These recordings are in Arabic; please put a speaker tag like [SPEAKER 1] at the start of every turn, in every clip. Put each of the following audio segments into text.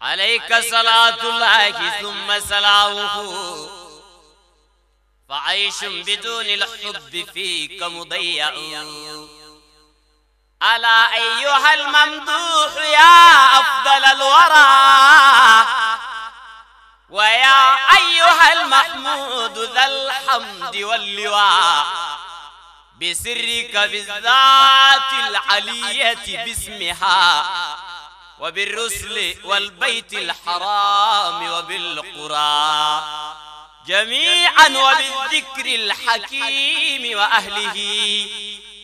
[SPEAKER 1] عليك صلاة الله ثم سلامه، فعيش بدون الحب فيك مضيع. ألا أيها الممدوح يا أفضل الورى، ويا أيها المحمود ذا الحمد واللواء، بسرك بالذات العلية باسمها، وبالرسل والبيت الحرام وبالقرى جميعا، وبالذكر الحكيم وأهله،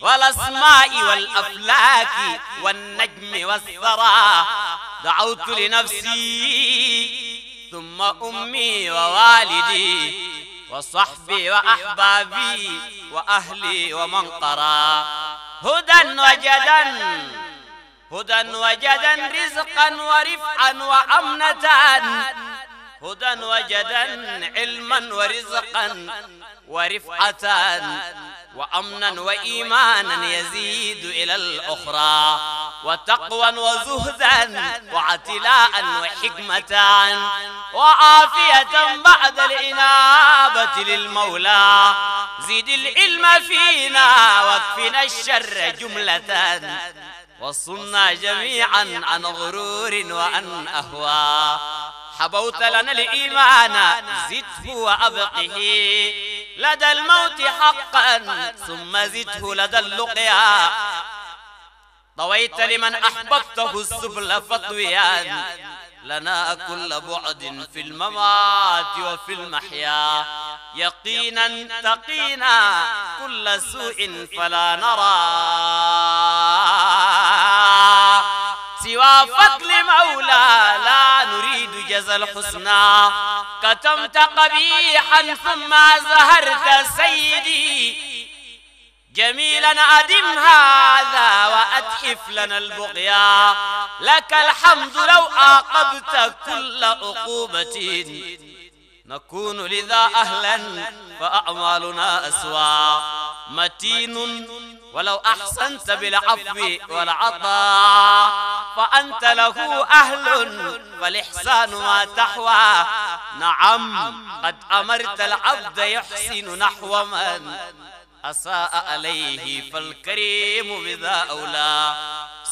[SPEAKER 1] والأسماء والأفلاك والنجم والثرى. دعوت لنفسي ثم أمي ووالدي وصحبي وأحبابي وأهلي ومن قرى. هدى وجدا رزقا ورفعا وأمنة، هدى وجدا علما ورزقا ورفعة وأمنا وإيمانا يزيد إلى الأخرى، وتقوى وزهدا وعتلاء وحكمة وعافية بعد الإنابة للمولى. زد العلم فينا واكفنا الشر جملة، وصلنا جميعا عن غرور وعن أهوى. حبوت لنا الإيمان زده وأبقه لدى الموت حقا، ثم زده لدى اللقيا. طويت لمن أحببته السبل فطويا، لنا كل بعد في الممات وفي المحيا. يقينا تقينا كل سوء فلا نرى سوى فضل مولى، لا نريد جزى الحسنى. كتمت قبيحا ثم زهرت سيدي، جميلا أدم هذا وأتحف لنا البغيا. لك الحمد لو عاقبت كل عقوبة، نكون لذا أهلا فأعمالنا أسوى. متين ولو أحسنت بالعفو والعطاء، فأنت له أهل فالإحسان ما تحوى. نعم قد أمرت العبد يحسن نحو من أساء عليه، فالكريم بذا أولى.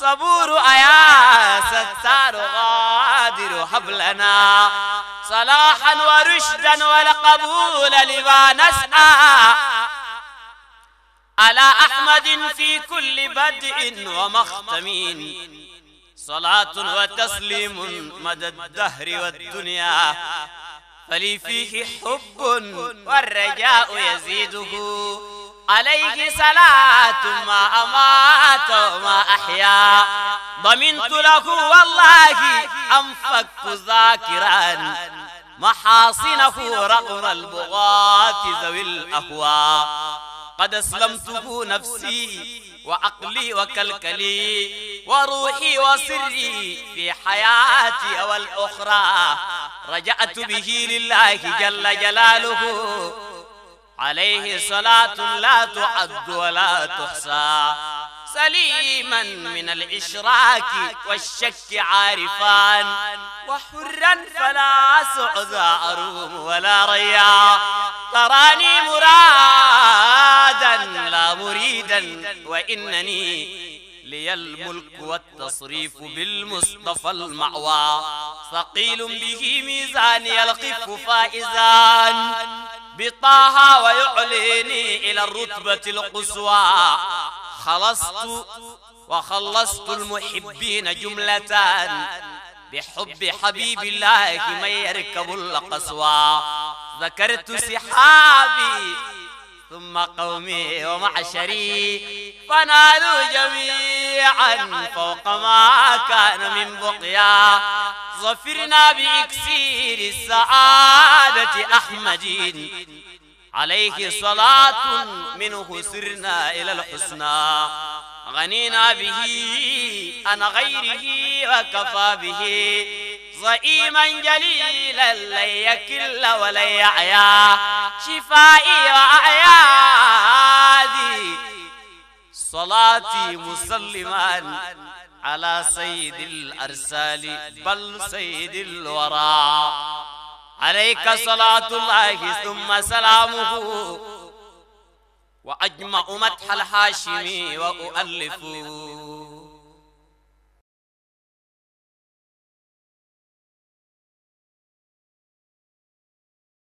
[SPEAKER 1] صبور أيا ستار غادر هب لنا صلاحا ورشدا والقبول لما نسعى. على أحمد في كل بدء ومختم صلاة وتسليم مدى الدهر والدنيا. فلي فيه حب والرجاء يزيده، عليه صلاة ما أمات وما أحيا. ضمنت له والله أنفك ذاكرا محاصنه رغم البغاة ذوي الأهوى. قد أسلمته نفسي وعقلي وكلكلي وروحي وسري في حياتي والأخرى. رجعت به لله جل جلاله، عليه صلاة لا تعد ولا تحصى. سليما من الإشراك والشك عارفان، وحرا فلا سعذا أروم ولا ريا. تراني مرادا لا مريدا، وإنني لي الملك والتصريف بالمصطفى المعوى. ثقيل به ميزاني الخف فائزان، بطاها ويعليني إلى الرتبة القصوى. خلصت وخلصت المحبين جملة، بحب حبيب الله من يركب القصوى. ذكرت سحابي ثم قومي ومعشري، فنالوا جميعا فوق ما كان من بقيا. ظفرنا بإكسير السعادة أحمد، عليه صلاة منه سرنا إلى الحسنى. غنينا به عن غيره وكفى به زعيما جليلا، لن يكل ولن يعيا. شفائي وأعيادي صلاتي مسلما على سيد الأرسال بل سيد الورى عليك صلاة الله ثم سلامه وأجمع مدح الحاشمي وأؤلف